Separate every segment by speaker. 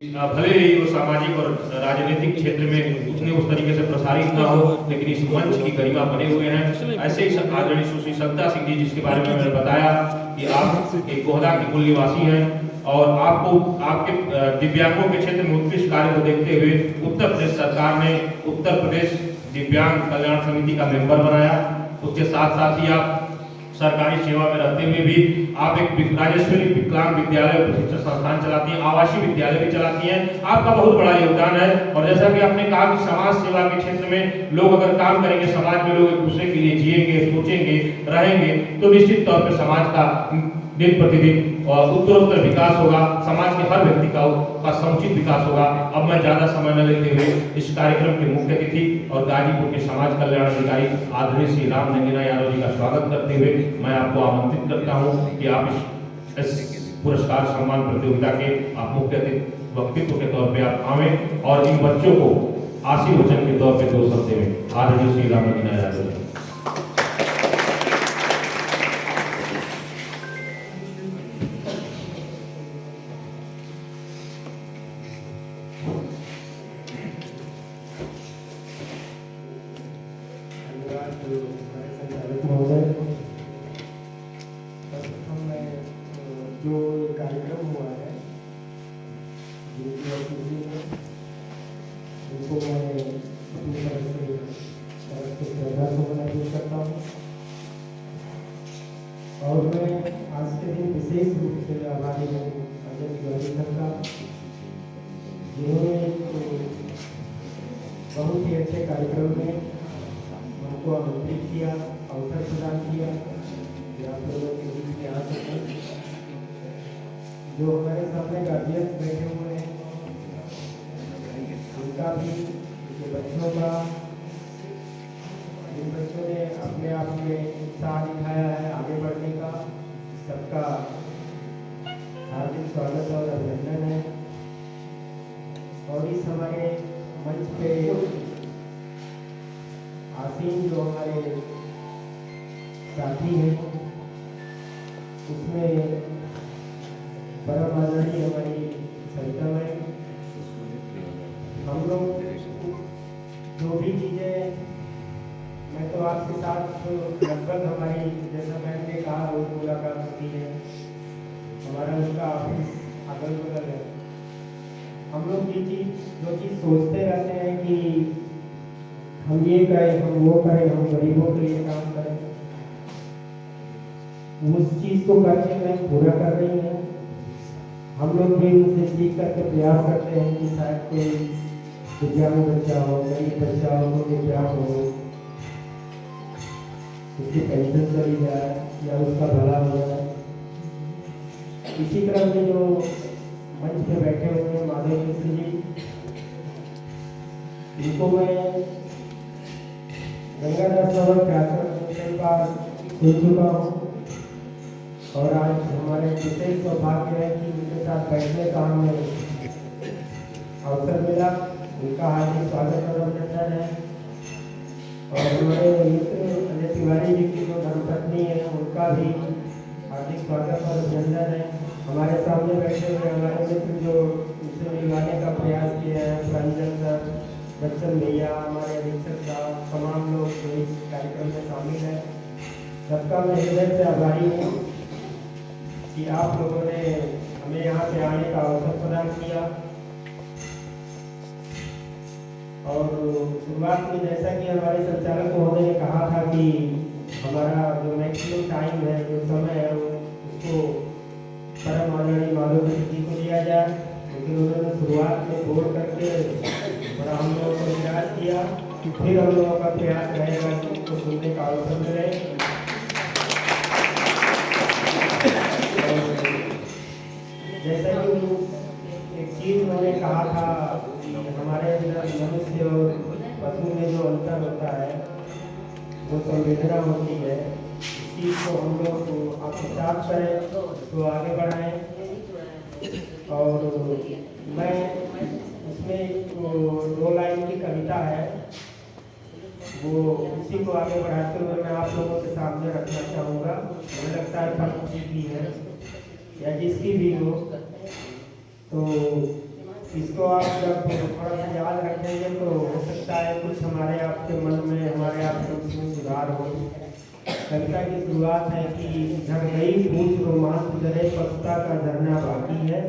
Speaker 1: भले ही वो सामाजिक और राजनीतिक क्षेत्र में उतने उस तरीके से प्रसारित ना हो, लेकिन इस मंच की गरिमा बने हुए हैं। ऐसे ही आदरणीय सुश्री सविता सिंह जी, जिसके बारे में मैंने बताया कि आप एक गोहदा के मूल निवासी हैं और आपको आपके दिव्यांगों के क्षेत्र में उत्कृष्ट कार्य को देखते हुए उत्तर प्रदेश सरकार ने उत्तर प्रदेश दिव्यांग कल्याण समिति का मेंबर बनाया। उसके साथ साथ ही आप सरकारी सेवा में रहते हुए भी आप एक राजेश्वरी विकलांग विद्यालय प्रशिक्षण संस्थान चलाती हैं, आवासीय विद्यालय भी चलाती हैं। आपका बहुत बड़ा योगदान है। और जैसा कि आपने कहा कि समाज सेवा के क्षेत्र में लोग अगर काम करेंगे, समाज में लोग एक दूसरे के लिए जिएंगे, सोचेंगे, रहेंगे, तो निश्चित तौर पर समाज का दिन प्रतिदिन उत्तरोत्तर विकास होगा, समाज के हर व्यक्ति का समुचित विकास होगा। अब मैं ज्यादा समय न लेते हुए इस कार्यक्रम के मुख्य अतिथि और गाजीपुर के समाज कल्याण अधिकारी आदरणीय श्री राम नगीना यादव जी का स्वागत करते हुए मैं आपको आमंत्रित करता हूं कि आप इस पुरस्कार सम्मान प्रतियोगिता के आप मुख्य व्यक्तित्व के तौर पे आप आवें और इन बच्चों को आशीर्वचन के तौर पे 2 शब्द में आदरणीय श्री राम नगीना यादव जी।
Speaker 2: जो कार्यक्रम हुआ है उनको मैं अपनी तरफ से श्रद्धा सुमन अर्पित करता हूँ और मैं आज के दिन विशेष रूप से आभारी हूँ अजय तिवारी सर का, जिन्होंने बहुत ही अच्छे कार्यक्रम में हमको आमंत्रित किया, अवसर प्रदान किया कि आप लोगों के बीच में आ सकें। जो हमारे सामने गार्जियंस बैठे हुए हैं उनका भी, जो बच्चों का, जिन बच्चों ने अपने आप में उत्साह दिखाया है आगे बढ़ने का, सबका हार्दिक स्वागत और अभिनंदन है। और इस हमारे मंच पे आसीन जो हमारे साथी हैं उसमें परम आदरणीय हमारी सविता मैम, हम लोग जो भी चीज़ें, मैं तो आपके साथ लगभग हमारी, जैसा मैम ने कहा, रोज मुलाकात होती है, हमारा उनका ऑफिस अगल बगल है। हम लोग ये चीज़ जो चीज़ सोचते रहते हैं कि हम ये करें, हम वो करें, हम गरीबों के लिए काम करें, उस चीज़ को करके मैं पूरा कर रही हूँ। हम लोग भी उनसे सीख करके प्रयास करते हैं कि शायद कोई दिव्यांग बच्चा हो, गरीब बच्चा हो, कोई दिव्यांग हो, उसकी पेंशन चली जाए या उसका भला हो जाए। इसी तरह से जो मंच पे बैठे हुए हैं माधव मिश्र जी, इनको मैं गंगाधर सरोवर कई बार सुन चुका हूँ और आज हमारे विशेष सौभाग्य है कि उनके साथ बैठने का हमें अवसर मिला। उनका हार्दिक स्वागत और अभिनंदन है। और हमारे मित्र अजय तिवारी जी की जो धर्मपत्नी है उनका भी हार्दिक स्वागत और अभिनंदन है। हमारे सामने बैठे हुए हमारे मित्र जो इसे मिलवाने का प्रयास किया है, रंजन सर, बच्चन भैया, हमारे अधीक्षक साहब, तमाम लोग जो इस कार्यक्रम में शामिल हैं, सबका मैं हृदय से आभारी हूँ कि आप लोगों ने हमें यहाँ पे आने का अवसर प्रदान किया। और शुरुआत में जैसा कि हमारे संचालक महोदय ने कहा था कि हमारा जो मैक्सिमम टाइम है, जो समय है, उसको परम आदरणीय माधव मिश्र जी को दिया जाए, लेकिन उन्होंने शुरुआत में बोल करके बड़ा हम लोगों को निराश किया। फिर हम लोगों का प्रयास रहेगा कि उसको सुनने का अवसर मिले। जैसा कि एक चीज उन्होंने कहा था, हमारे अंदर मनुष्य और पशु में जो अंतर होता है वो संवेदना होती है। इस चीज़ को हम लोग आत्मसात करें तो आगे बढ़ाएं। और मैं इसमें 2 लाइन की कविता है, वो उसी को आगे बढ़ाते हुए मैं आप लोगों के सामने रखना चाहूँगा। मुझे लगता है फल की है या जिसकी भी हो, तो इसको आप जब थोड़ा सा याद रखेंगे तो हो सकता है कुछ हमारे आपके मन में, हमारे आपके उसमें सुधार हो। कविता की शुरुआत है कि झड़ गई पूछ रोमांच जरे पछता का झरना बाकी है,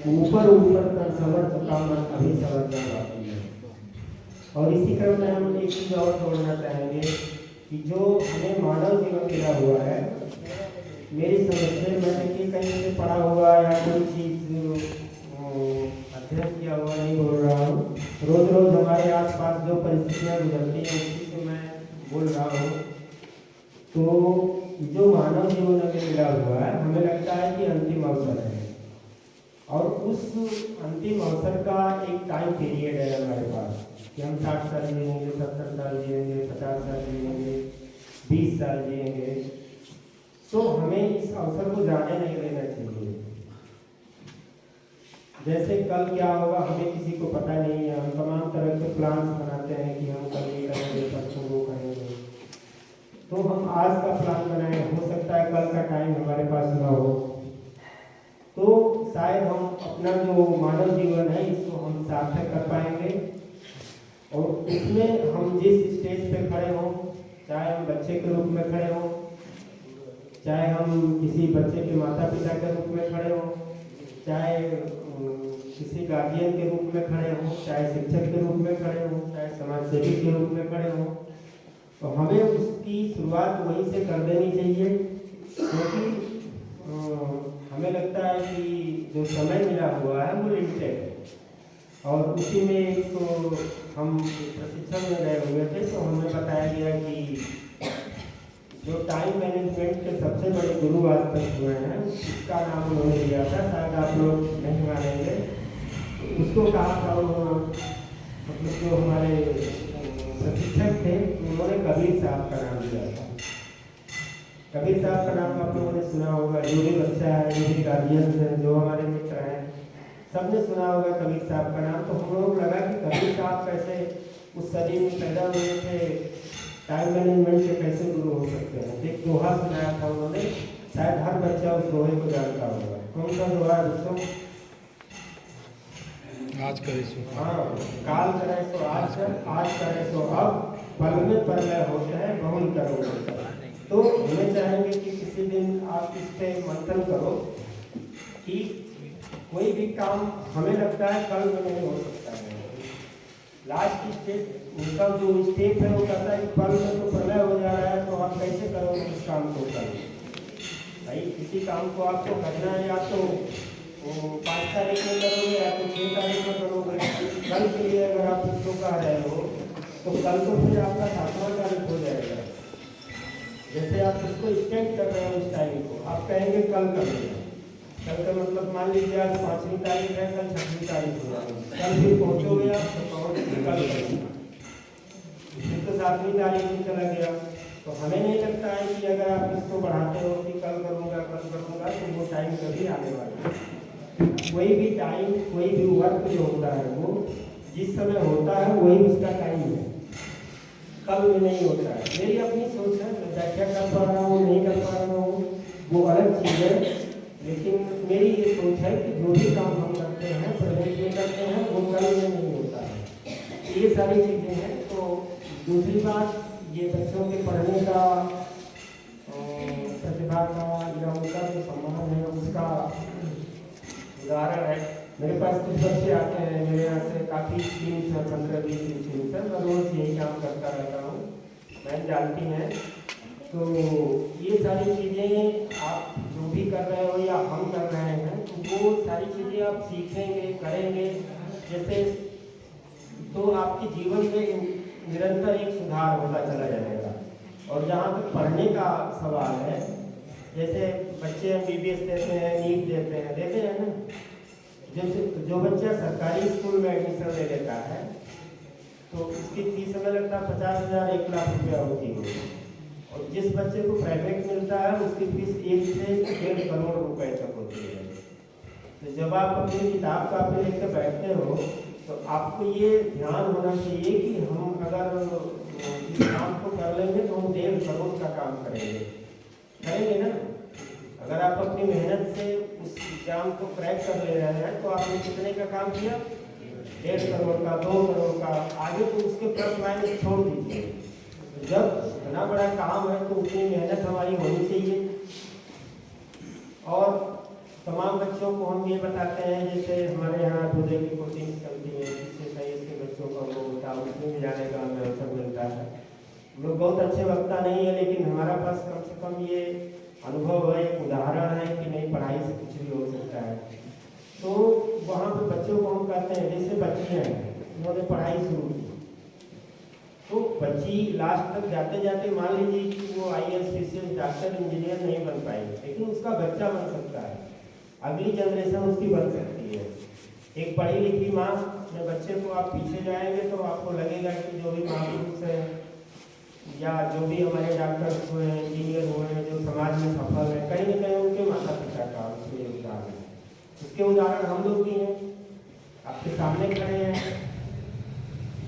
Speaker 2: ऊपर ऊपर कर सवर चुका मन अभी सवरना बाकी है। और इसी क्रम में हम एक चीज और जोड़ना चाहेंगे कि जो हमें मानव जीवन मिला हुआ है, मेरी समझ से मैंने कि कहीं से पढ़ा हुआ या कोई चीज अध्ययन किया हुआ नहीं बोल रहा हूँ। रोज रोज हमारे आसपास जो परिस्थितियाँ गुजरती हैं उसी से मैं बोल रहा हूँ। तो जो मानव जीवन हमें मिला हुआ है, हमें लगता है कि अंतिम अवसर है, और उस अंतिम अवसर का एक टाइम पीरियड है हमारे पास कि हम 60 साल जिएंगे, 70 साल जिएंगे, 50 साल जिएंगे, 20 साल जिएंगे। तो हमें इस अवसर को जाने नहीं देना चाहिए। जैसे कल क्या होगा हमें किसी को पता नहीं है, हम तमाम तरह के प्लान्स बनाते हैं कि हम कल ये करेंगे, परसों वो करेंगे। तो हम आज का प्लान बनाए, हो सकता है कल का टाइम हमारे पास ना हो, तो शायद हम अपना जो मानव जीवन है इसको हम सार्थक कर पाएंगे। और इसमें हम जिस स्टेज पे खड़े हों, चाहे हम बच्चे के रूप में खड़े हों, चाहे हम किसी बच्चे के माता पिता के रूप में खड़े हों, चाहे किसी गार्जियन के रूप में खड़े हों, चाहे शिक्षक के रूप में खड़े हों, चाहे समाज सेवी के रूप में खड़े हों, तो हमें उसकी शुरुआत वहीं से कर देनी चाहिए। क्योंकि हमें लगता है कि जो समय मिला हुआ है वो लिमिटेड है, और उसी में तो हम प्रशिक्षण में गए हुए थे, तो हमें बताया गया कि जो टाइम मैनेजमेंट के सबसे बड़े गुरु आज तक हुए हैं, उसका नाम उन्होंने दिया था, शायद आप लोग नहीं मानेंगे। उसको कहा था मतलब जो हमारे प्रशिक्षक थे, उन्होंने कबीर साहब का नाम दिया था। कबीर साहब का नाम आप लोगों ने सुना होगा, जो भी बच्चा है, जो भी गार्जियन है, जो हमारे मित्र हैं, सबने सुना होगा कबीर साहब का नाम। तो हम लोगों को लगा कि कबीर साहब कैसे उस सदी में पैदा हुए थे, टाइम मैनेजमेंट के कैसे गुरु हो सकते हैं। एक दोहा सुनाया था उन्होंने, शायद हर बच्चा उस दोहे को जानता होगा। कौन सा दोहा है दोस्तों?
Speaker 3: आज करे सो
Speaker 2: हाँ, काल करे सो आज करे सो अब, पल में परलय होते हैं बहुल करो। तो हमें चाहेंगे कि किसी दिन आप इस पे मंथन करो कि कोई भी काम हमें लगता है कल में नहीं हो सकता है। लास्ट स्टेज उनका जो स्टेप है वो कहता है कि पल में तो प्रलय हो जा रहा है, तो आप कैसे करोगे इस काम को? कल भाई किसी काम को आपको करना है, या तो 5 तारीख में करोगे या तो 6 तारीख में करोगे। कल के लिए अगर आप इसको कह रहे हो तो कल तो फिर आपका 7वां तारीख हो जाएगा। जैसे आप उसको एक्सटेंड कर रहे हो उस टाइम को, आप कहेंगे कल करेंगे, कल का मतलब मान लीजिए आज 5वीं तारीख है, कल 6वीं तारीख हो जाएगी, कल फिर पहुँचोगे आप तो कहोगे कल करेंगे, फिर तो 7वीं तारीख में चला गया। तो हमें नहीं लगता है कि अगर आप इसको बढ़ाते हो कि कल करूँगा तो वो टाइम कभी आने वाला है। कोई भी टाइम, कोई भी वर्क जो होता है वो जिस समय होता है वही उसका टाइम है, कल में नहीं होता है। मेरी अपनी सोच है, मैं व्याख्या कर पा रहा हूँ नहीं कर पा रहा हूँ वो अलग चीज़ है, लेकिन मेरी ये सोच है कि जो भी काम हम करते हैं प्रेजेंट में करते हैं वो कल में नहीं होता है। ये सारी चीज़ें हैं। तो दूसरी बात, ये बच्चों के पढ़ने का, प्रतिभा का या उनका जो सम्मान है उसका उदाहरण है। मेरे पास कुछ बच्चे आते हैं, मेरे यहाँ से काफ़ी टीम्स हैं, 15-20 टीम्स हैं, मैं रोज़ यही काम करता रहता हूँ, मैं जानती हैं। तो ये सारी चीज़ें आप जो भी कर रहे हो या हम कर रहे हैं, तो वो सारी चीज़ें आप सीखेंगे, करेंगे जैसे, तो आपके जीवन में निरंतर एक सुधार होता चला जाएगा। और जहाँ तक पढ़ने का सवाल है, जैसे बच्चे MBBS देते हैं, नीट देते हैं ना, जैसे जो बच्चा सरकारी स्कूल में एडमिशन ले लेता है तो उसकी फीस हमें लगता है 50,000 1 लाख रुपया होती है, और जिस बच्चे को प्राइवेट मिलता है उसकी फीस 1 से 1.5 करोड़ रुपए तक होती है। तो जब आप अपनी किताब कापी लेकर बैठते हो तो आपको ये ध्यान होना चाहिए कि हम अगर इस काम को कर लेंगे तो हम 1.5 करोड़ का काम करेंगे ना। अगर आप अपनी मेहनत से उस एग्जाम को क्रैक कर ले रहे हैं तो आपने कितने का काम किया, 1.5 करोड़ का, 2 करोड़ का। आगे तो उसके प्लस माइनस छोड़ दीजिए। जब इतना बड़ा काम है तो उतनी मेहनत हमारी होनी चाहिए। और तमाम बच्चों को हम ये बताते हैं, जैसे हमारे यहाँ दूल्हे की कोचिंग चलती है, जिससे साइंस के बच्चों का वो होता है, उसमें भी जाने का हमें अवसर मिलता है। हम लोग बहुत अच्छे वक्ता नहीं है, लेकिन हमारा पास कम से कम ये अनुभव है, एक उदाहरण है कि नहीं, पढ़ाई से कुछ भी हो सकता है। तो वहाँ पे बच्चों को हम कहते हैं, जैसे बच्चियाँ हैं, उन्होंने पढ़ाई शुरू की, तो बच्ची लास्ट तक जाते जाते मान लीजिए कि वो IAS, PCS, डॉक्टर, इंजीनियर नहीं बन पाएगी, लेकिन उसका बच्चा बन सकता है, अगली जनरेशन उसकी बन सकती है। एक पढ़ी लिखी माँ अपने बच्चे को आप पीछे जाएंगे तो आपको लगेगा कि जो भी महापुरुष है या जो भी हमारे डॉक्टर्स हुए हैं, इंजीनियर हुए हैं, जो समाज में सफल है, कहीं न कहीं उनके माता पिता का उसमें योगदान है। उसके उदाहरण हम लोग भी हैं, आपके सामने खड़े हैं।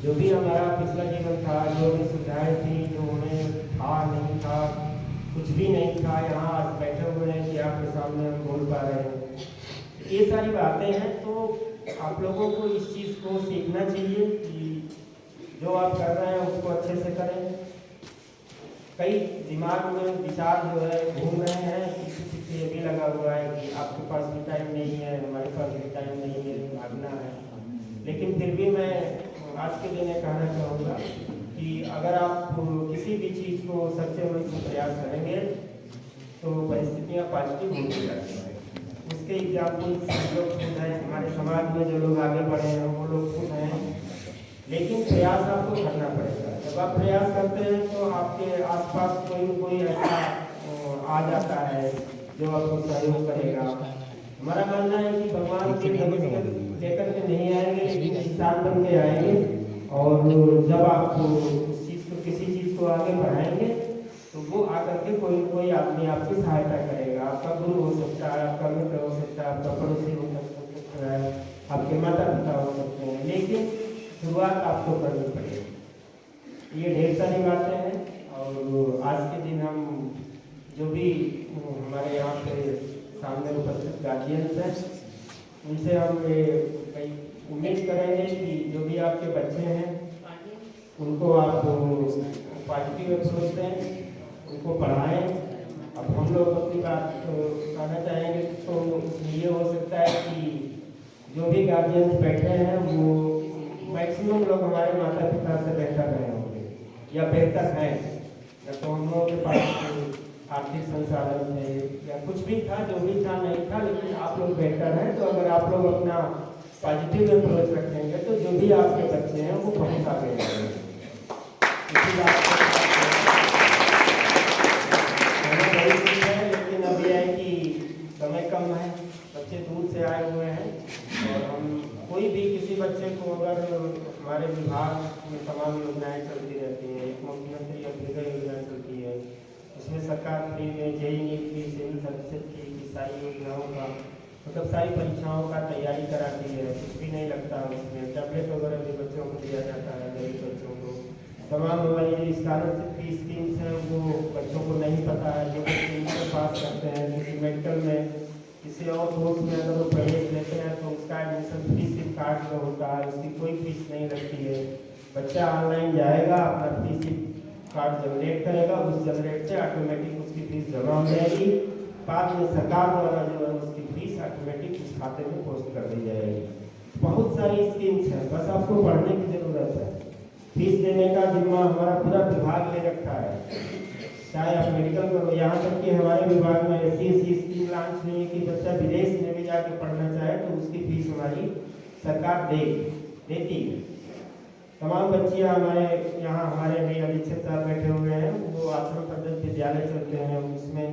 Speaker 2: जो भी हमारा पिछला जीवन था, जो भी सुविधाएं थी, जो हमें था नहीं था, कुछ भी नहीं था, यहाँ आज बैठे हुए हैं कि आपके सामने हम बोल पा रहे हैं, ये सारी बातें हैं। तो आप लोगों को इस चीज़ को सीखना चाहिए कि जो आप कर रहे हैं उसको अच्छे से करें। कई दिमाग में विचार जो है घूम रहे हैं, किसी से ये भी लगा हुआ है कि आपके पास भी टाइम नहीं है, हमारे पास भी टाइम नहीं है, भागना है। लेकिन फिर भी मैं आज के दिन ये कहना चाहूँगा कि अगर आप किसी भी चीज़ को सच्चे मन से प्रयास करेंगे तो परिस्थितियाँ पॉजिटिव होती जाती हैं। उसके एग्जाम्पल सब लोग खुद हैं, हमारे समाज में जो लोग आगे बढ़े हैं वो लोग खुद हैं, लेकिन प्रयास आपको करना पड़ेगा। जब आप प्रयास करते हैं तो आपके आसपास कोई न कोई ऐसा आ जाता है जो आपको सहयोग करेगा। हमारा मानना है कि भगवान के लेकर के नहीं आएंगे, लेकिन इंसान बन के आएंगे। और जब आप उस चीज़ को, किसी चीज़ को आगे बढ़ाएंगे तो वो आकर के कोई न कोई आदमी आपकी सहायता करेगा। आपका गुरु हो सकता है, आपका मित्र हो सकता है, आपका पड़ोसी हो सकता है, आपके माता पिता हो सकते हैं, लेकिन शुरुआत आपको करनी पड़ेगी। ये ढेर सारी बातें हैं। और आज के दिन हम जो भी हमारे यहाँ पे सामने उपस्थित गार्जियंस हैं, उनसे हम ये उम्मीद करेंगे कि जो भी आपके बच्चे हैं उनको आप पॉजिटिव अप्रोच दें, उनको पढ़ाएं। अब हम लोग अपनी बात कहना चाहेंगे तो ये हो सकता है कि जो भी गार्जियंस बैठे हैं वो मैक्सिमम लोग हमारे माता पिता से बेहतर रहे होंगे या बेहतर हैं, या तो हम लोगों के पास आर्थिक संसाधन थे या कुछ भी था, जो भी था नहीं था, लेकिन आप लोग बेहतर हैं। तो अगर आप लोग अपना पॉजिटिव अप्रोच रखेंगे तो जो भी आपके बच्चे हैं वो बहुत आगे बढ़ेंगे। इसी बात है, लेकिन अब यह है कि समय कम है, बच्चे दूर से आए हुए हैं, और हम कोई भी किसी बच्चे को अगर हमारे विभाग में तमाम योजनाएं चलती रहती हैं, एक मुख्यमंत्री अभ्युदय योजना चलती है, उसमें सरकार फ्री में JEE नीट की, सिविल सर्विसेज की सारी योजनाओं का, मतलब सारी परीक्षाओं का तैयारी कराती है, कुछ भी नहीं लगता उसमें। टैबलेट वगैरह भी बच्चों को दिया जाता है, गरीब बच्चों को। तमाम हमारी स्कॉलरशिप की स्कीम्स हैं वो बच्चों को नहीं पता है, जो बच्चे इंटर पास करते हैं, किसी मेडिकल में, किसी और कोर्स में अगर वो प्रवेश लेते हैं तो उसका एडमिशन फी सिर्फ कार्ड में होता है, उसकी कोई फीस नहीं लगती है। बच्चा ऑनलाइन जाएगा, अपना फीस कार्ड जनरेट करेगा, उस जनरेट से ऑटोमेटिक उसकी फीस जमा हो जाएगी। बाद में सरकार द्वारा जो है उसकी फीस ऑटोमेटिक उस खाते में पोस्ट कर दी जाएगी। बहुत सारी स्कीम्स हैं, बस आपको पढ़ने की ज़रूरत है। फीस देने का जिम्मा हमारा पूरा विभाग ले रखा है, चाहे आप मेडिकल करो, यहाँ तक कि हमारे विभाग में ऐसी स्कीम लॉन्च हुई है कि बच्चा विदेश में भी जाकर पढ़ना चाहे तो उसकी फीस हमारी सरकार देती है। तमाम बच्चियाँ हमारे यहाँ, हमारे भी अधीक्षक साहब बैठे हुए हैं, वो आश्रम पद्धति विद्यालय चलते हैं, उसमें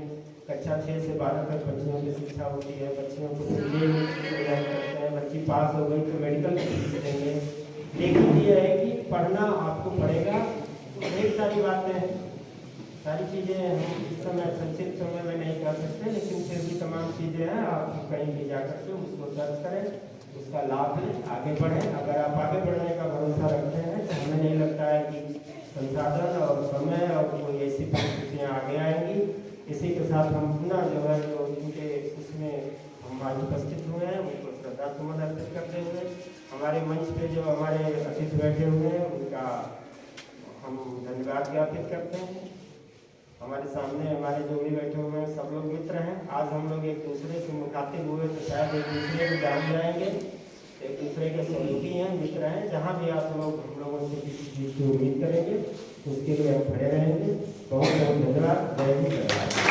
Speaker 2: कक्षा 6 से 12 तक बच्चियों की शिक्षा होती है। बच्चियों को तैयार करते हैं, बच्ची पास हो गई तो मेडिकल की फीस देंगे। लेकिन ये है कि पढ़ना आपको पड़ेगा। ढेर सारी बातें हैं, सारी चीज़ें हम इस समय संक्षिप्त समय में नहीं कर सकते, लेकिन फिर भी तमाम चीज़ें हैं, आप कहीं भी जा करके उसको सर्च करें, उसका लाभ लें, आगे बढ़ें। अगर आप आगे बढ़ने का भरोसा रखते हैं तो हमें नहीं लगता है कि संसाधन और समय और कोई ऐसी परिस्थितियाँ आगे आएंगी। इसी के साथ हम अपना जो है जो इसमें हम आज उपस्थित हुए हैं, उनको श्रद्धासुमन अर्पित करते हुए हमारे मंच पे जो हमारे अतिथि बैठे हुए हैं उनका हम धन्यवाद ज्ञापित करते हैं। हमारे सामने हमारे जो भी बैठे हुए हैं सब लोग मित्र हैं। आज हम लोग एक दूसरे से मुखातिब हुए तो शायद एक दूसरे को जान जाएंगे, एक दूसरे के सहयोगी हैं, मित्र हैं। जहाँ भी आप लोग हम लोगों से किसी चीज़ की उम्मीद करेंगे उसके लिए हम खड़े रहेंगे। बहुत बहुत धन्यवाद। जय हिंद।